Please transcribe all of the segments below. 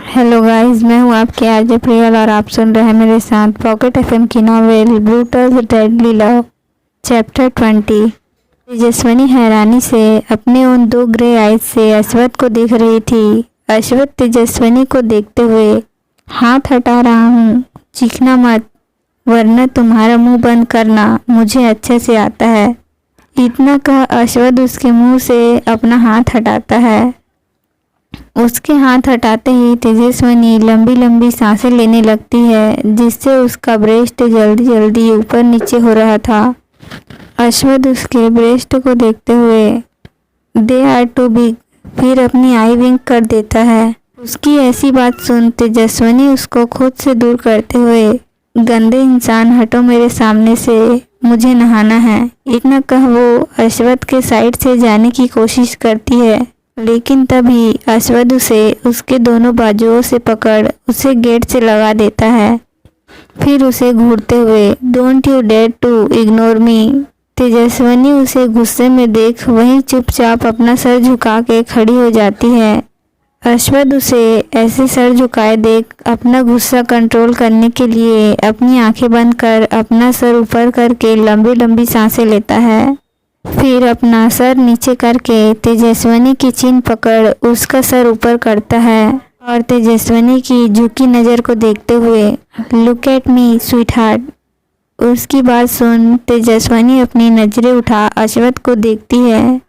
Hello guys, मैं हूँ आपके आरजे प्रियल और आप सुन रहे हैं मेरे साथ पॉकेट एफएम की novel brutal deadly love chapter 20। Tejaswini हैरानी से अपने उन दो ग्रे आइज से अश्वथ को देख रही थी। अश्वथ तेजस्विनी को देखते हुए, हाथ हटा रहा हूँ, चीखना मत वरना तुम्हारा मुंह बंद करना मुझे अच्छे से आता है। इतना कह अश्वथ उसके मुंह से अपना हाथ हटाता है। उसके हाथ हटाते ही तेजस्विनी लंबी लंबी सांसें लेने लगती है, जिससे उसका ब्रेस्ट जल्दी जल्दी ऊपर नीचे हो रहा था। अश्वथ उसके ब्रेस्ट को देखते हुए, दे आर टू बिग, फिर अपनी आई विंक कर देता है। उसकी ऐसी बात सुन तेजस्विनी उसको खुद से दूर करते हुए, गंदे इंसान हटो मेरे सामने से, मुझे नहाना है। इतना कह वो अश्वथ के साइड से जाने की कोशिश करती है, लेकिन तभी अश्वथ उसे उसके दोनों बाजुओं से पकड़ उसे गेट से लगा देता है। फिर उसे घूरते हुए, don't you dare to ignore me. Tejaswini उसे गुस्से में देख वहीं चुपचाप अपना सर झुका के खड़ी हो जाती है। अश्वथ उसे ऐसे सर झुकाए देख अपना गुस्सा कंट्रोल करने के लिए अपनी आंखें बंद कर अपना सर ऊपर करके लंबी लंबी सांसें लेता है। फिर अपना सर नीचे करके तेजस्विनी की चिन पकड़ उसका सर ऊपर करता है और तेजस्विनी की झुकी नज़र को देखते हुए, look at me sweet heart. उसकी बात सुन तेजस्विनी अपनी नज़रें उठा अश्वथ को देखती है,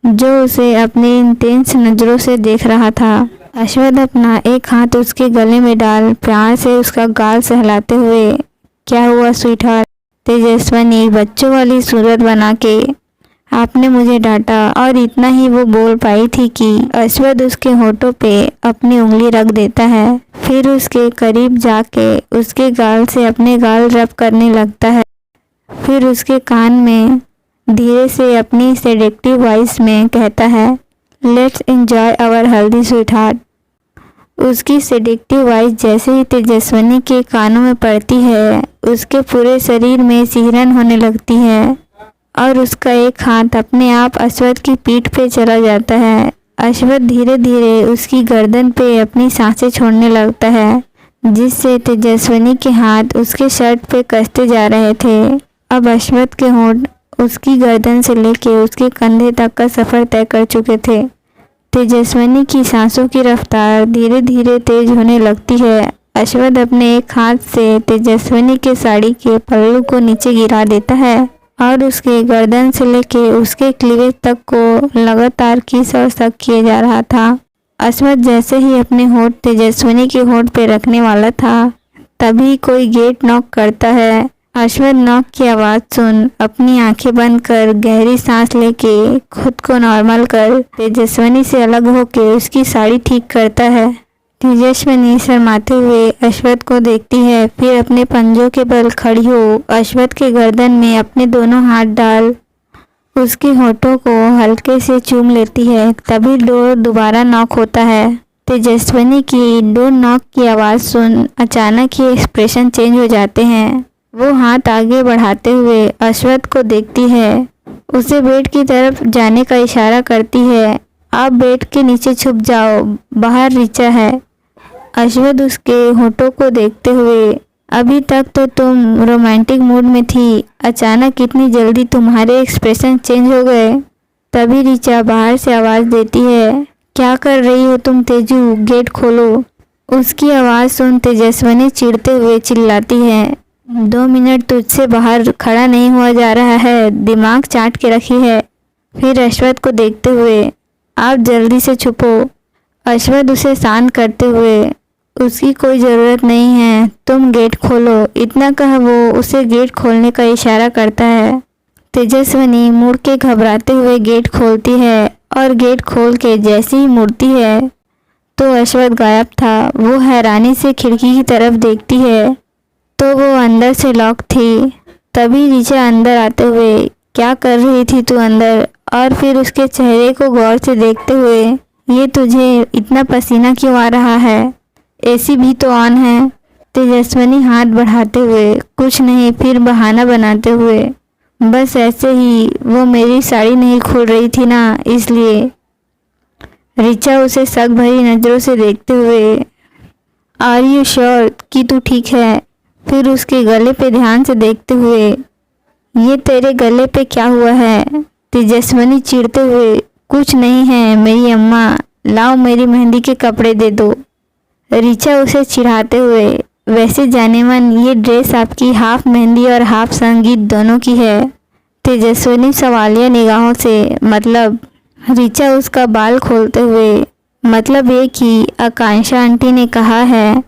जो उसे अपनी इंटेंस नज़रों से देख रहा था। अश्वथ अपना एक हाथ उसके गले में डाल प्यार से उसका गाल सहलाते हुए, क्या हुआ स्वीट हार्ट। तेजस्विनी बच्चों वाली सूरत बना के, आपने मुझे डांटा। और इतना ही वो बोल पाई थी कि अश्वथ उसके होठों पे अपनी उंगली रख देता है। फिर उसके करीब जाके उसके गाल से अपने गाल रब करने लगता है। फिर उसके कान में धीरे से अपनी सेडेक्टिव वॉइस में कहता है, let's enjoy our healthy sweet heart. उसकी सेडेक्टिव वॉइस जैसे ही तेजस्विनी के कानों में पड़ती है, उसके पूरे शरीर में सिहरन होने लगती है और उसका एक हाथ अपने आप अश्वथ की पीठ पे चला जाता है। अश्वथ धीरे धीरे उसकी गर्दन पे अपनी सांसें छोड़ने लगता है, जिससे तेजस्विनी के हाथ उसके शर्ट पे कसते जा रहे थे। अब अश्वथ के होंठ उसकी गर्दन से लेके उसके कंधे तक का सफ़र तय कर चुके थे। तेजस्विनी की सांसों की रफ्तार धीरे धीरे तेज होने लगती है। अश्वथ अपने एक हाथ से तेजस्विनी के साड़ी के पल्लू को नीचे गिरा देता है और उसके गर्दन से लेके उसके क्लीवेज तक को लगातार किस और सक किए जा रहा था। अश्वथ जैसे ही अपने होठ तेजस्विनी के होठ पे रखने वाला था, तभी कोई गेट नॉक करता है। अश्वथ नॉक की आवाज़ सुन अपनी आंखें बंद कर गहरी सांस लेके खुद को नॉर्मल कर तेजस्विनी से अलग होके उसकी साड़ी ठीक करता है। तेजस्विनी शर्माते हुए अश्वथ को देखती है, फिर अपने पंजों के बल खड़ी हो अश्वथ के गर्दन में अपने दोनों हाथ डाल उसके होठों को हल्के से चूम लेती है। तभी डोर दोबारा नॉक होता है। तेजस्विनी की डोर नॉक की आवाज़ सुन अचानक ही एक्सप्रेशन चेंज हो जाते हैं। वो हाथ आगे बढ़ाते हुए अश्वथ को देखती है, उसे बेड की तरफ जाने का इशारा करती है। आप बेड के नीचे छुप जाओ, बाहर ऋचा है। अश्वथ उसके होठों को देखते हुए, अभी तक तो तुम रोमांटिक मूड में थी, अचानक इतनी जल्दी तुम्हारे एक्सप्रेशन चेंज हो गए। तभी ऋचा बाहर से आवाज़ देती है, क्या कर रही हो तुम तेजू, गेट खोलो। उसकी आवाज़ सुन तेजस्विनी चिढ़ते हुए चिल्लाती है, 2 मिनट तुझसे बाहर खड़ा नहीं हुआ जा रहा है, दिमाग चाट के रखी है। फिर अश्वथ को देखते हुए, आप जल्दी से छुपो। अश्वथ उसे शांत करते हुए, उसकी कोई ज़रूरत नहीं है, तुम गेट खोलो। इतना कह वो उसे गेट खोलने का इशारा करता है। तेजस्विनी मुड़ के घबराते हुए गेट खोलती है और गेट खोल के जैसे ही मुड़ती है तो अश्वथ गायब था। वो हैरानी से खिड़की की तरफ देखती है तो वो अंदर से लॉक थी। तभी ऋचा अंदर आते हुए, क्या कर रही थी तू अंदर। और फिर उसके चेहरे को गौर से देखते हुए, ये तुझे इतना पसीना क्यों आ रहा है, एसी भी तो ऑन है। तेजस्विनी हाथ बढ़ाते हुए, कुछ नहीं, फिर बहाना बनाते हुए, बस ऐसे ही, वो मेरी साड़ी नहीं खोल रही थी ना, इसलिए। ऋचा उसे शक भरी नज़रों से देखते हुए, आर यू श्योर कि तू ठीक है? फिर उसके गले पे ध्यान से देखते हुए, ये तेरे गले पे क्या हुआ है? तेजस्विनी चिढ़ते हुए, कुछ नहीं है मेरी अम्मा, लाओ मेरी मेहंदी के कपड़े दे दो। ऋचा उसे चिढ़ाते हुए, वैसे जाने मन ये ड्रेस आपकी हाफ मेहंदी और हाफ संगीत दोनों की है। तेजस्विनी सवालिया निगाहों से, मतलब? ऋचा उसका बाल खोलते हुए, मतलब ये कि आकांक्षा आंटी ने कहा है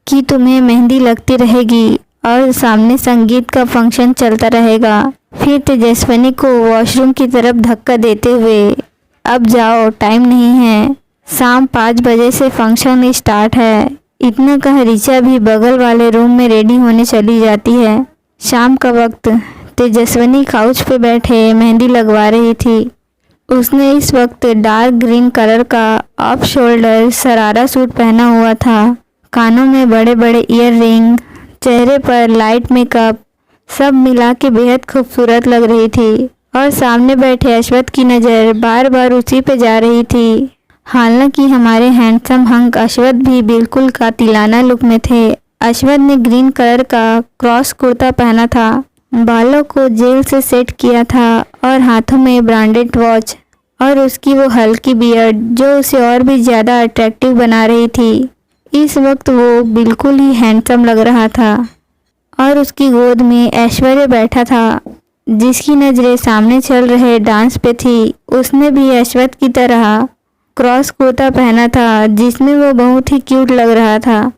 कि तुम्हें मेहंदी लगती रहेगी और सामने संगीत का फंक्शन चलता रहेगा। फिर तेजस्विनी को वॉशरूम की तरफ धक्का देते हुए, अब जाओ, टाइम नहीं है, शाम 5 बजे से फंक्शन स्टार्ट है। इतना कह ऋचा भी बगल वाले रूम में रेडी होने चली जाती है। शाम का वक्त तेजस्विनी काउच पे बैठे मेहंदी लगवा रही थी। उसने इस वक्त डार्क ग्रीन कलर का ऑफ शोल्डर शरारा सूट पहना हुआ था। कानों में बड़े बड़े ईयर रिंग, चेहरे पर लाइट मेकअप, सब मिला के बेहद खूबसूरत लग रही थी। और सामने बैठे अश्वथ की नज़र बार बार उसी पे जा रही थी। हालांकि हमारे हैंडसम हंक अश्वथ भी बिल्कुल कातिलाना लुक में थे। अश्वथ ने ग्रीन कलर का क्रॉस कुर्ता पहना था, बालों को जेल से सेट किया था और हाथों में ब्रांडेड वॉच, और उसकी वो हल्की बियर्ड जो उसे और भी ज़्यादा अट्रैक्टिव बना रही थी। इस वक्त वो बिल्कुल ही हैंडसम लग रहा था। और उसकी गोद में ऐश्वर्य बैठा था, जिसकी नज़रें सामने चल रहे डांस पे थी। उसने भी अश्वथ की तरह क्रॉस कुर्ता पहना था, जिसमें वो बहुत ही क्यूट लग रहा था।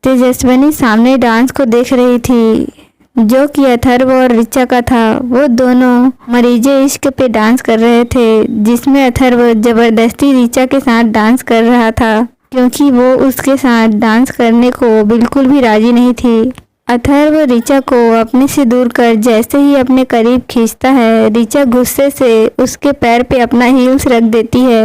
तेजस्विनी सामने डांस को देख रही थी, जो कि अथर्व और ऋचा का था। वो दोनों मरीजे इश्क पे डांस कर रहे थे, जिसमें अथर्व जबरदस्ती ऋचा के साथ डांस कर रहा था, क्योंकि वो उसके साथ डांस करने को बिल्कुल भी राजी नहीं थी। अथर्व ऋचा को अपने से दूर कर जैसे ही अपने करीब खींचता है, ऋचा गुस्से से उसके पैर पे अपना हील्स रख देती है।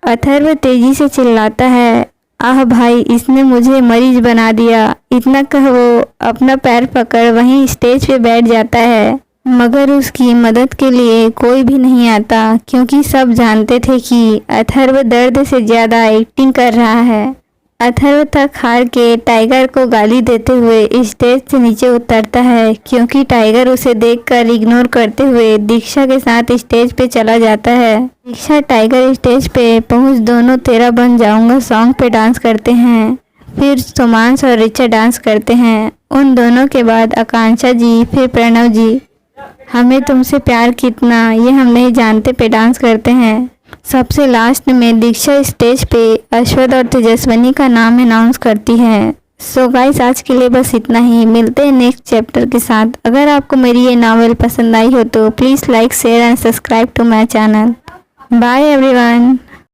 अथर्व तेजी से चिल्लाता है, आह भाई, इसने मुझे मरीज बना दिया। इतना कह वो अपना पैर पकड़ वहीं स्टेज पे बैठ जाता है, मगर उसकी मदद के लिए कोई भी नहीं आता, क्योंकि सब जानते थे कि अथर्व दर्द से ज़्यादा एक्टिंग कर रहा है। अथर्व तक हार के टाइगर को गाली देते हुए स्टेज से नीचे उतरता है, क्योंकि टाइगर उसे देखकर इग्नोर करते हुए दीक्षा के साथ स्टेज पे चला जाता है। दीक्षा टाइगर स्टेज पे पहुंच दोनों तेरा बन जाऊंगा सॉन्ग पे डांस करते हैं। फिर सोमांश और ऋचा डांस करते हैं। उन दोनों के बाद आकांक्षा जी, फिर प्रणव जी हमें तुमसे प्यार कितना ये हम नहीं जानते पे डांस करते हैं। सबसे लास्ट में दीक्षा स्टेज पे अश्वथ और तेजस्विनी का नाम अनाउंस करती है। सो गाइस, आज के लिए बस इतना ही। मिलते हैं नेक्स्ट चैप्टर के साथ। अगर आपको मेरी ये नावल पसंद आई हो तो please like, share and subscribe to my channel. Bye everyone.